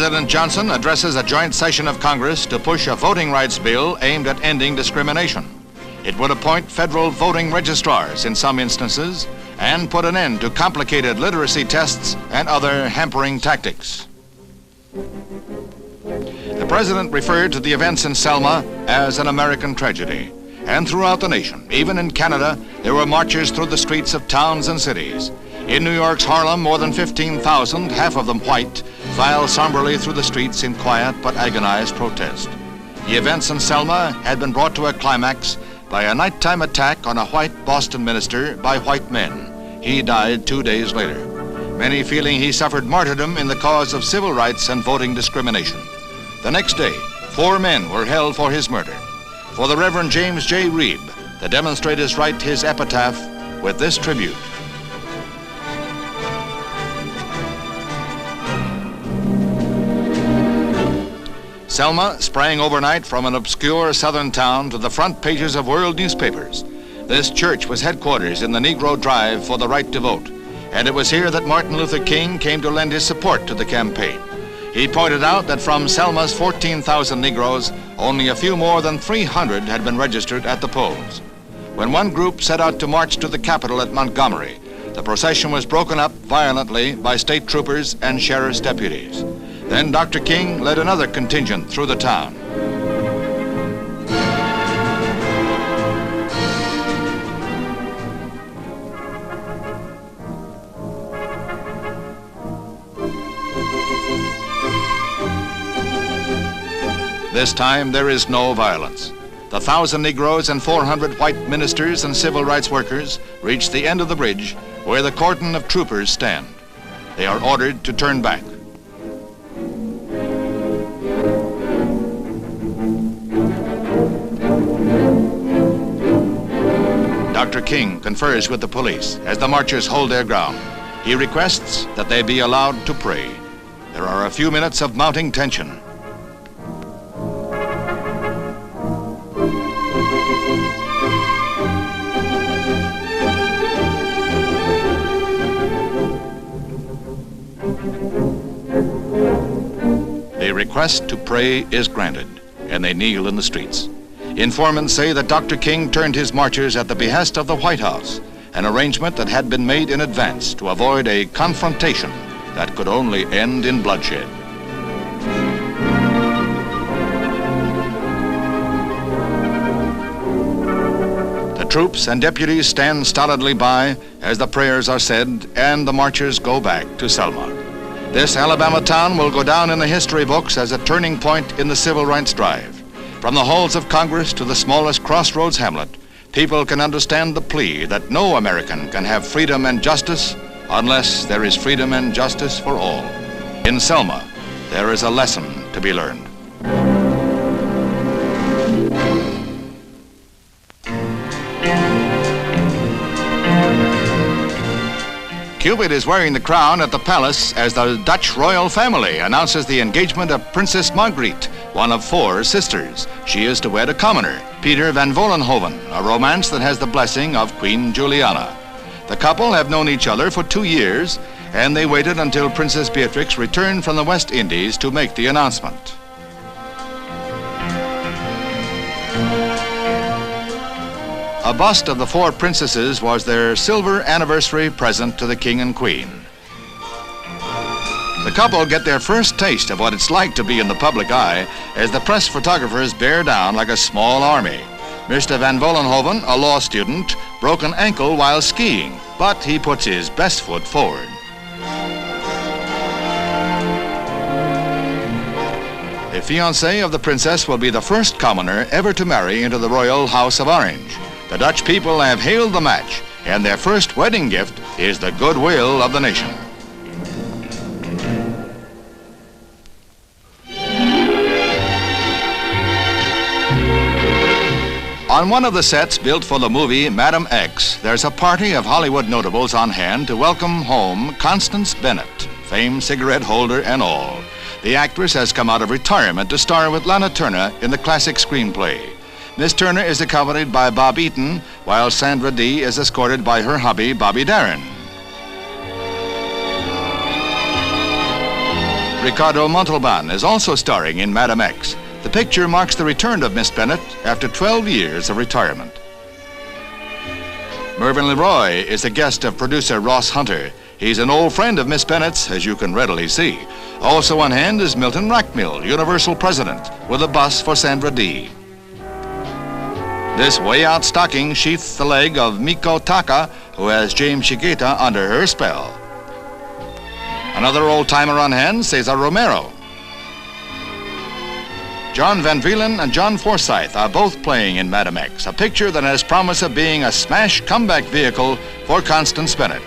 President Johnson addresses a joint session of Congress to push a voting rights bill aimed at ending discrimination. It would appoint federal voting registrars in some instances and put an end to complicated literacy tests and other hampering tactics. The president referred to the events in Selma as an American tragedy. And throughout the nation, even in Canada, there were marches through the streets of towns and cities. In New York's Harlem, more than 15,000, half of them white, filed somberly through the streets in quiet but agonized protest. The events in Selma had been brought to a climax by a nighttime attack on a white Boston minister by white men. He died 2 days later, many feeling he suffered martyrdom in the cause of civil rights and voting discrimination. The next day, 4 men were held for his murder. For the Reverend James J. Reeb, the demonstrators write his epitaph with this tribute. Selma sprang overnight from an obscure southern town to the front pages of world newspapers. This church was headquarters in the Negro drive for the right to vote, and it was here that Martin Luther King came to lend his support to the campaign. He pointed out that from Selma's 14,000 Negroes, only a few more than 300 had been registered at the polls. When one group set out to march to the Capitol at Montgomery, the procession was broken up violently by state troopers and sheriff's deputies. Then Dr. King led another contingent through the town. This time there is no violence. The 1,000 Negroes and 400 white ministers and civil rights workers reach the end of the bridge where the cordon of troopers stand. They are ordered to turn back. Dr. King confers with the police as the marchers hold their ground. He requests that they be allowed to pray. There are a few minutes of mounting tension. The request to pray is granted, and they kneel in the streets. Informants say that Dr. King turned his marchers at the behest of the White House, an arrangement that had been made in advance to avoid a confrontation that could only end in bloodshed. The troops and deputies stand stolidly by as the prayers are said and the marchers go back to Selma. This Alabama town will go down in the history books as a turning point in the civil rights drive. From the halls of Congress to the smallest crossroads hamlet, people can understand the plea that no American can have freedom and justice unless there is freedom and justice for all. In Selma, there is a lesson to be learned. Cupid is wearing the crown at the palace as the Dutch royal family announces the engagement of Princess Margaret, one of 4 sisters. She is to wed a commoner, Peter van Vollenhoven, a romance that has the blessing of Queen Juliana. The couple have known each other for 2 years, and they waited until Princess Beatrix returned from the West Indies to make the announcement. A bust of the 4 princesses was their silver anniversary present to the king and queen. The couple get their first taste of what it's like to be in the public eye as the press photographers bear down like a small army. Mr. van Vollenhoven, a law student, broke an ankle while skiing, but he puts his best foot forward. The fiancé of the princess will be the first commoner ever to marry into the royal House of Orange. The Dutch people have hailed the match, and their first wedding gift is the goodwill of the nation. On one of the sets built for the movie Madam X, there's a party of Hollywood notables on hand to welcome home Constance Bennett, famed cigarette holder and all. The actress has come out of retirement to star with Lana Turner in the classic screenplay. Miss Turner is accompanied by Bob Eaton, while Sandra Dee is escorted by her hubby, Bobby Darin. Ricardo Montalban is also starring in Madam X. The picture marks the return of Miss Bennett after 12 years of retirement. Mervyn LeRoy is the guest of producer Ross Hunter. He's an old friend of Miss Bennett's, as you can readily see. Also on hand is Milton Rackmill, Universal President, with a bus for Sandra Dee. This way-out stocking sheaths the leg of Miko Taka, who has James Shigeta under her spell. Another old-timer on hand, Cesar Romero. John Van Veelen and John Forsythe are both playing in Madam X, a picture that has promise of being a smash comeback vehicle for Constance Bennett.